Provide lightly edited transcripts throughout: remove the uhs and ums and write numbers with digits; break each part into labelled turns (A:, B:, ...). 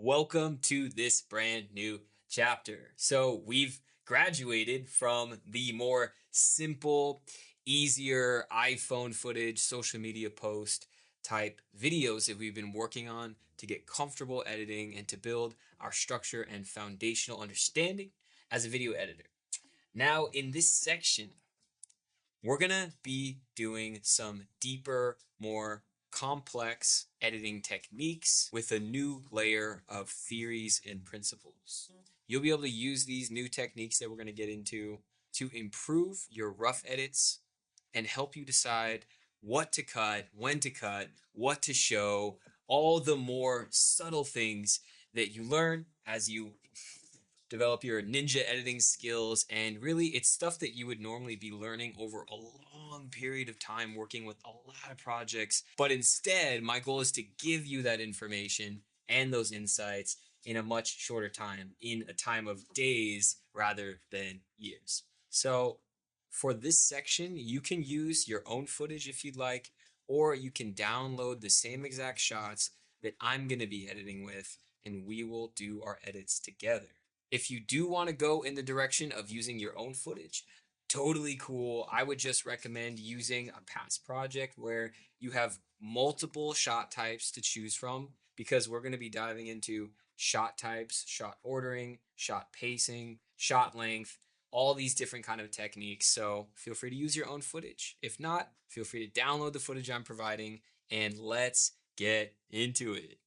A: Welcome to this brand new chapter. So, we've graduated from the more simple, easier iPhone footage, social media post type videos that we've been working on to get comfortable editing and to build our structure and foundational understanding as a video editor. Now, in this section, we're going to be doing some deeper, more complex editing techniques with a new layer of theories and principles. You'll be able to use these new techniques that we're going to get into to improve your rough edits and help you decide what to cut, when to cut, what to show, all the more subtle things that you learn as you develop your ninja editing skills. And really, it's stuff that you would normally be learning over a long period of time working with a lot of projects. But instead, my goal is to give you that information and those insights in a much shorter time, in a time of days rather than years. So for this section, you can use your own footage if you'd like, or you can download the same exact shots that I'm going to be editing with, and we will do our edits together. If you do want to go in the direction of using your own footage, totally cool. I would just recommend using a past project where you have multiple shot types to choose from, because we're going to be diving into shot types, shot ordering, shot pacing, shot length, all these different kind of techniques. So feel free to use your own footage. If not, feel free to download the footage I'm providing, and let's get into it.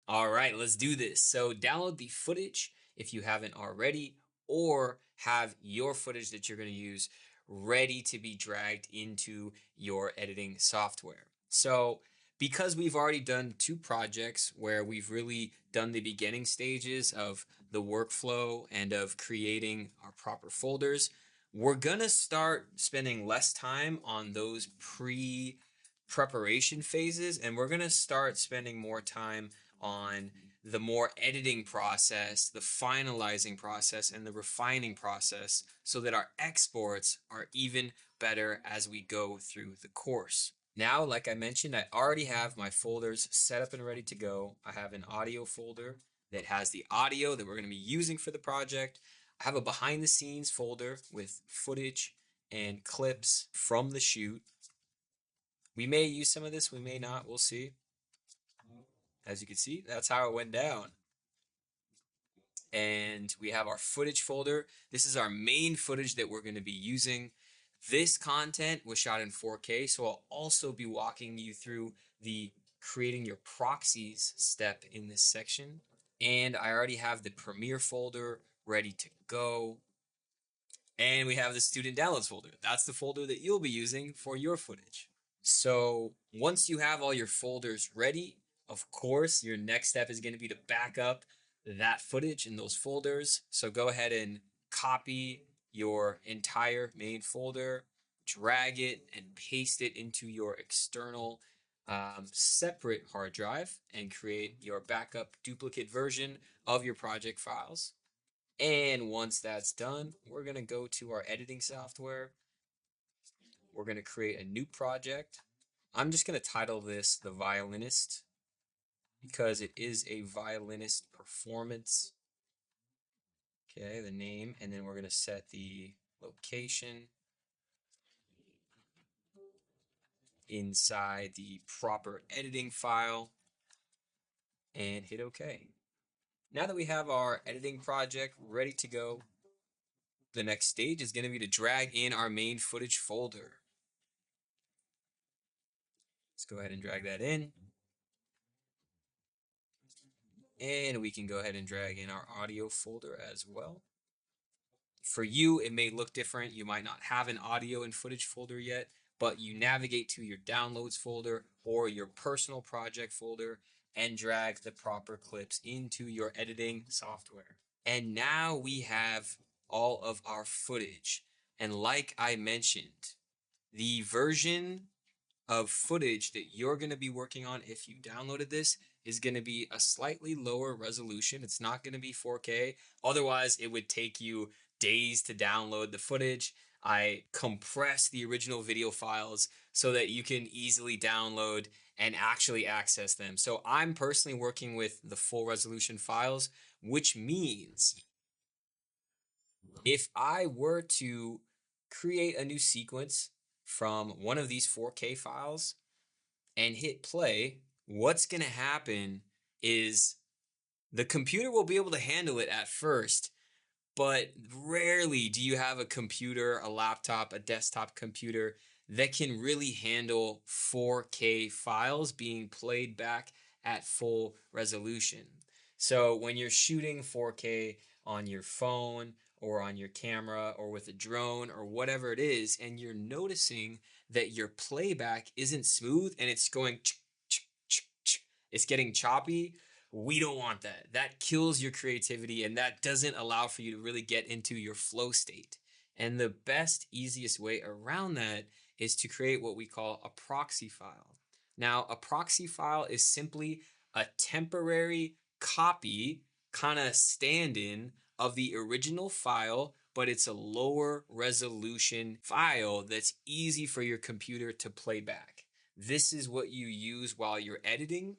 A: All right, let's do this. So download the footage if you haven't already, or have your footage that you're going to use ready to be dragged into your editing software. So because we've already done two projects where we've really done the beginning stages of the workflow and of creating our proper folders, we're going to start spending less time on those preparation phases, and we're going to start spending more time on the more editing process, the finalizing process, and the refining process, so that our exports are even better as we go through the course. Now, like I mentioned, I already have my folders set up and ready to go. I have an audio folder that has the audio that we're going to be using for the project. I have a behind the scenes folder with footage and clips from the shoot. We may use some of this, we may not, we'll see. As you can see, that's how it went down. And we have our footage folder. This is our main footage that we're going to be using. This content was shot in 4K, so I'll also be walking you through the creating your proxies step in this section. And I already have the Premiere folder ready to go. And we have the student downloads folder. That's the folder that you'll be using for your footage. So once you have all your folders ready, of course, your next step is going to be to back up that footage in those folders. So go ahead and copy your entire main folder, drag it and paste it into your external separate hard drive, and create your backup duplicate version of your project files. And once that's done, we're going to go to our editing software. We're going to create a new project. I'm just going to title this The Violinist, because it is a violinist performance. Okay, the name, and then we're going to set the location inside the proper editing file and hit OK. Now that we have our editing project ready to go, the next stage is going to be to drag in our main footage folder. Let's go ahead and drag that in. And we can go ahead and drag in our audio folder as well. For you, it may look different. You might not have an audio and footage folder yet, but you navigate to your downloads folder or your personal project folder and drag the proper clips into your editing software. And now we have all of our footage. And like I mentioned, the version of footage that you're going to be working on if you downloaded this is going to be a slightly lower resolution. It's not going to be 4K. Otherwise, it would take you days to download the footage. I compress the original video files so that you can easily download and actually access them. So I'm personally working with the full resolution files, which means if I were to create a new sequence from one of these 4K files and hit play, what's going to happen is the computer will be able to handle it at first, but rarely do you have a computer, a laptop, a desktop computer that can really handle 4K files being played back at full resolution. So when you're shooting 4K on your phone or on your camera or with a drone or whatever it is, and you're noticing that your playback isn't smooth and it's going, it's getting choppy, we don't want that. That kills your creativity and that doesn't allow for you to really get into your flow state. And the best, easiest way around that is to create what we call a proxy file. Now, a proxy file is simply a temporary copy, kind of stand in of the original file, but it's a lower resolution file that's easy for your computer to play back. This is what you use while you're editing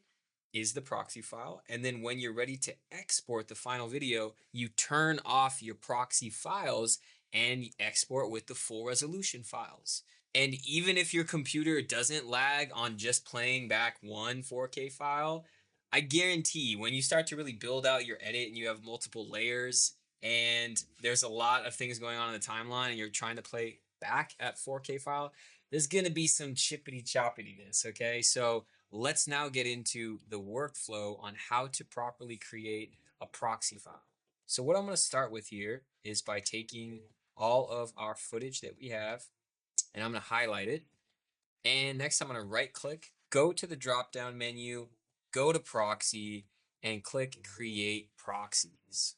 A: is the proxy file. And then when you're ready to export the final video, you turn off your proxy files and export with the full resolution files. And even if your computer doesn't lag on just playing back one 4K file, I guarantee when you start to really build out your edit and you have multiple layers and there's a lot of things going on in the timeline and you're trying to play back at 4K file, there's going to be some chippity choppiness, okay? So let's now get into the workflow on how to properly create a proxy file. So what I'm going to start with here is by taking all of our footage that we have and I'm going to highlight it. And next I'm going to right click, go to the drop down menu, go to proxy and click create proxies.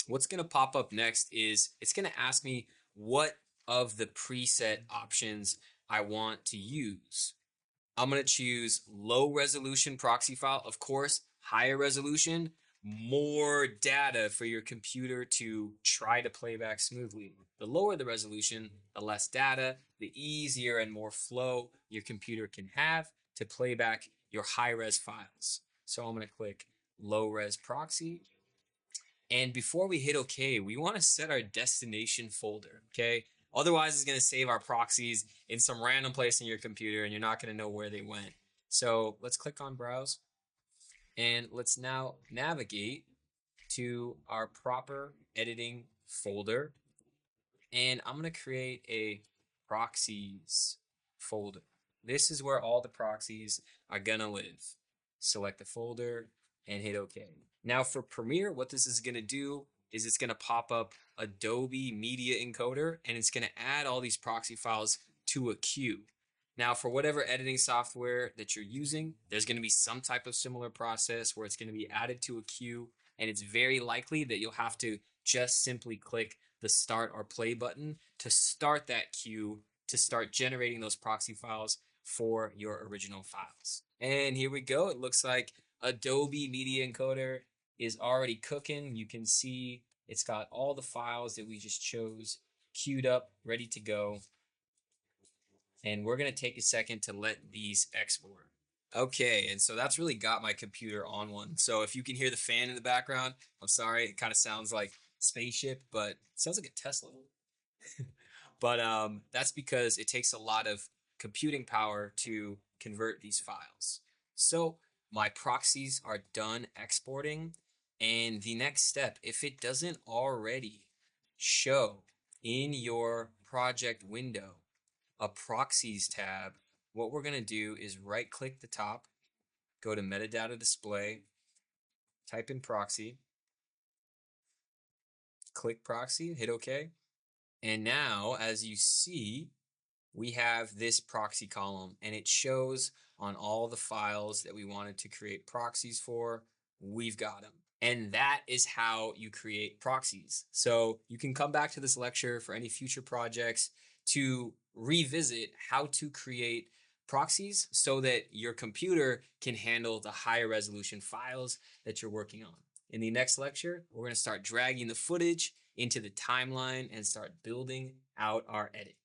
A: What's going to pop up next is it's going to ask me what of the preset options I want to use. I'm going to choose low resolution proxy file. Of course, higher resolution, more data for your computer to try to play back smoothly. The lower the resolution, the less data, the easier and more flow your computer can have to play back your high res files. So I'm going to click low res proxy. And before we hit OK, we want to set our destination folder, okay? Otherwise, it's going to save our proxies in some random place in your computer and you're not going to know where they went. So let's click on Browse. And let's now navigate to our proper editing folder. And I'm going to create a proxies folder. This is where all the proxies are going to live. Select the folder and hit OK. Now for Premiere, what this is going to do is it's going to pop up Adobe Media Encoder and it's going to add all these proxy files to a queue. Now for whatever editing software that you're using, there's going to be some type of similar process where it's going to be added to a queue and it's very likely that you'll have to just simply click the start or play button to start that queue to start generating those proxy files for your original files. And here we go. It looks like Adobe Media Encoder is already cooking. You can see it's got all the files that we just chose queued up, ready to go. And we're going to take a second to let these export. Okay, and so that's really got my computer on one. So if you can hear the fan in the background, I'm sorry, it kind of sounds like spaceship, but it sounds like a Tesla. But that's because it takes a lot of computing power to convert these files. So my proxies are done exporting. And the next step, if it doesn't already show in your project window a proxies tab, what we're going to do is right click the top, go to metadata display, type in proxy, click proxy, hit OK. And now, as you see, we have this proxy column and it shows on all the files that we wanted to create proxies for, we've got them. And that is how you create proxies. So you can come back to this lecture for any future projects to revisit how to create proxies so that your computer can handle the higher resolution files that you're working on. In the next lecture, we're going to start dragging the footage into the timeline and start building out our edit.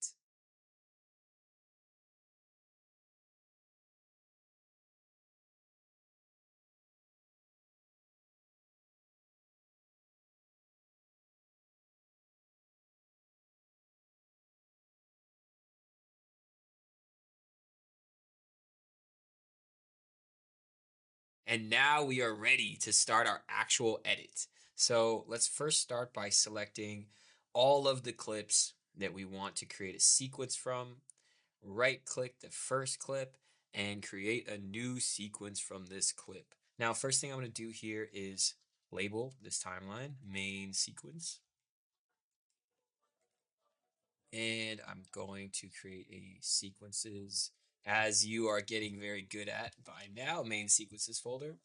A: And now we are ready to start our actual edit. So let's first start by selecting all of the clips that we want to create a sequence from. Right click the first clip and create a new sequence from this clip. Now, first thing I'm going to do here is label this timeline main sequence. And I'm going to create a sequences, as you are getting very good at by now, main sequences folder.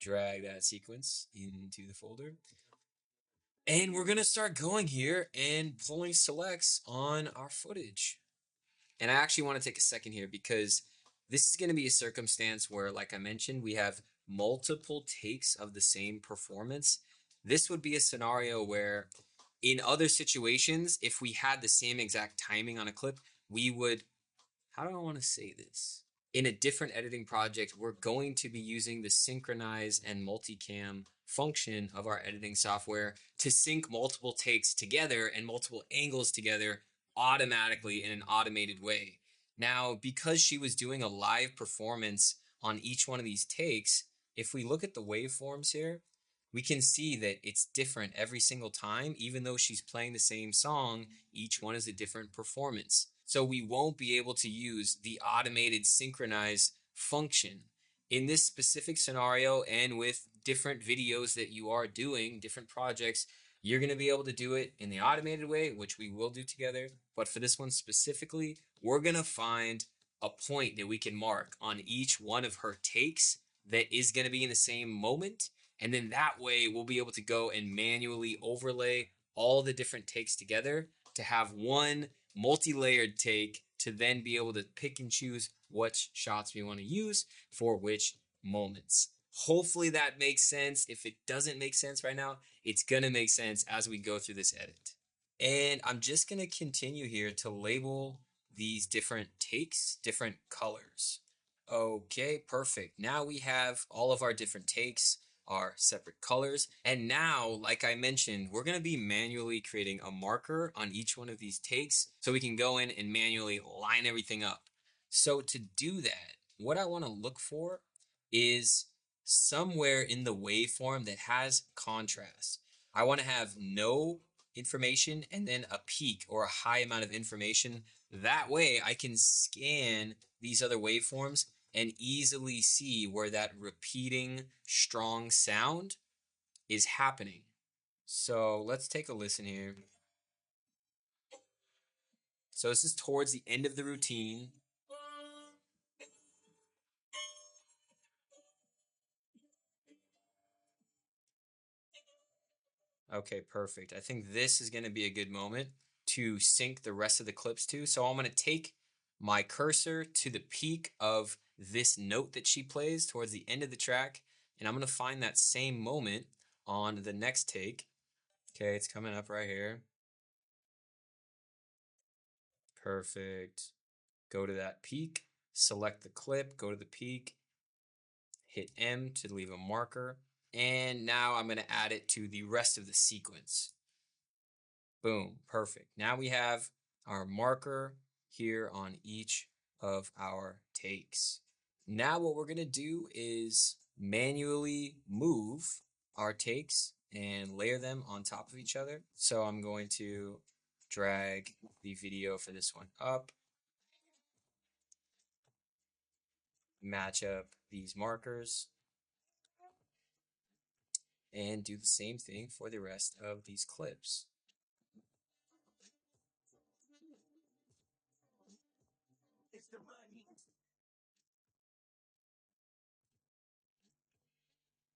A: Drag that sequence into the folder. And we're going to start going here and pulling selects on our footage. And I actually want to take a second here because this is going to be a circumstance where, like I mentioned, we have multiple takes of the same performance. This would be a scenario where, in other situations, if we had the same exact timing on a clip, we would, how do I want to say this? In a different editing project, we're going to be using the synchronize and multicam function of our editing software to sync multiple takes together and multiple angles together automatically in an automated way. Now, because she was doing a live performance on each one of these takes, if we look at the waveforms here, we can see that it's different every single time. Even though she's playing the same song, each one is a different performance. So we won't be able to use the automated synchronize function. In this specific scenario and with different videos that you are doing, different projects, you're going to be able to do it in the automated way, which we will do together. But for this one specifically, we're going to find a point that we can mark on each one of her takes that is going to be in the same moment. And then that way we'll be able to go and manually overlay all the different takes together to have one multi-layered take to then be able to pick and choose which shots we want to use for which moments. Hopefully that makes sense. If it doesn't make sense right now, it's going to make sense as we go through this edit. And I'm just going to continue here to label these different takes, different colors. Okay, perfect. Now we have all of our different takes, our separate colors. And now, like I mentioned, we're going to be manually creating a marker on each one of these takes so we can go in and manually line everything up. So to do that, what I want to look for is somewhere in the waveform that has contrast. I want to have no information and then a peak or a high amount of information. That way I can scan these other waveforms and easily see where that repeating strong sound is happening. So let's take a listen here. So this is towards the end of the routine. Okay, perfect. I think this is going to be a good moment to sync the rest of the clips to. So I'm going to take my cursor to the peak of this note that she plays towards the end of the track, and I'm going to find that same moment on the next take. Okay, it's coming up right here. Perfect. Go to that peak, select the clip, go to the peak, hit M to leave a marker, and now I'm going to add it to the rest of the sequence. Boom, perfect. Now we have our marker here on each of our takes. Now what we're going to do is manually move our takes and layer them on top of each other. So I'm going to drag the video for this one up, match up these markers, and do the same thing for the rest of these clips.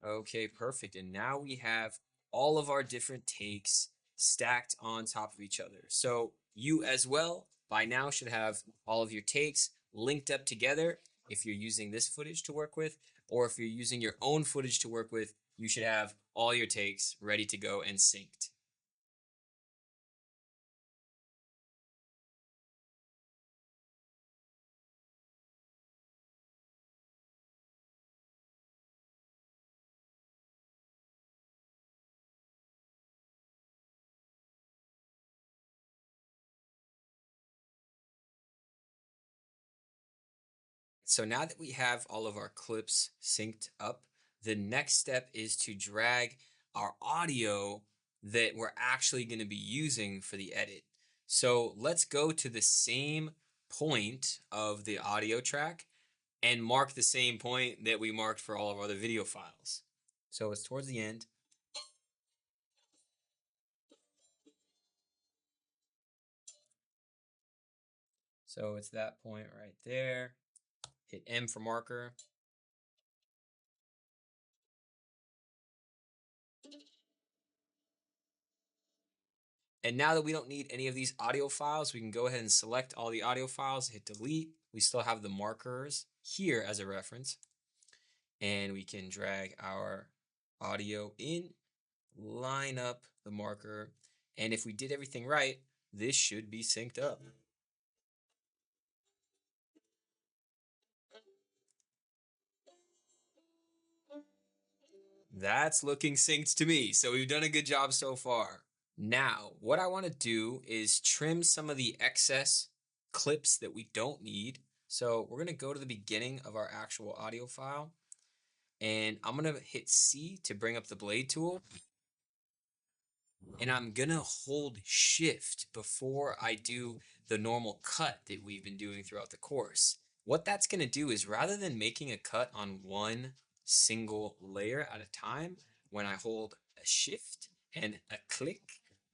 A: Okay, perfect. And now we have all of our different takes stacked on top of each other. So you as well by now should have all of your takes linked up together if you're using this footage to work with, or if you're using your own footage to work with, you should have all your takes ready to go and synced. So now that we have all of our clips synced up, the next step is to drag our audio that we're actually going to be using for the edit. So let's go to the same point of the audio track and mark the same point that we marked for all of our other video files. So it's towards the end. So it's that point right there. Hit M for marker. And now that we don't need any of these audio files, we can go ahead and select all the audio files, hit delete. We still have the markers here as a reference. And we can drag our audio in, line up the marker. And if we did everything right, this should be synced up. That's looking synced to me. So we've done a good job so far. Now, what I want to do is trim some of the excess clips that we don't need. So we're going to go to the beginning of our actual audio file, and I'm going to hit C to bring up the blade tool. And I'm going to hold shift before I do the normal cut that we've been doing throughout the course. What that's going to do is, rather than making a cut on one single layer at a time, when I hold a shift and a click,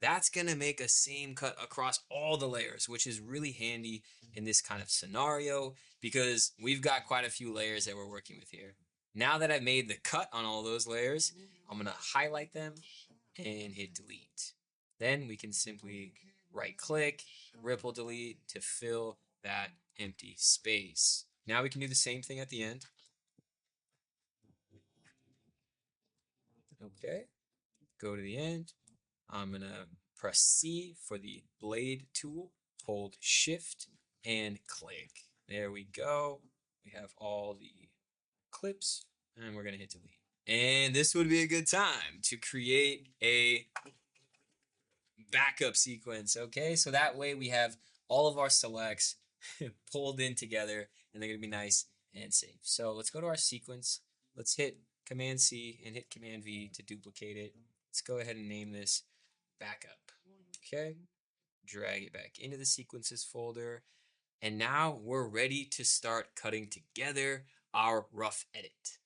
A: that's going to make a same cut across all the layers, which is really handy in this kind of scenario because we've got quite a few layers that we're working with here. Now that I've made the cut on all those layers, I'm going to highlight them and hit delete. Then we can simply right click, ripple delete to fill that empty space. Now we can do the same thing at the end. Okay, go to the end. I'm gonna press C for the blade tool, hold shift and click. There we go. We have all the clips and we're gonna hit delete. And this would be a good time to create a backup sequence. Okay, so that way we have all of our selects pulled in together and they're gonna be nice and safe. So let's go to our sequence. Let's hit Command C and hit Command V to duplicate it. Let's go ahead and name this backup. Okay, drag it back into the sequences folder. And now we're ready to start cutting together our rough edit.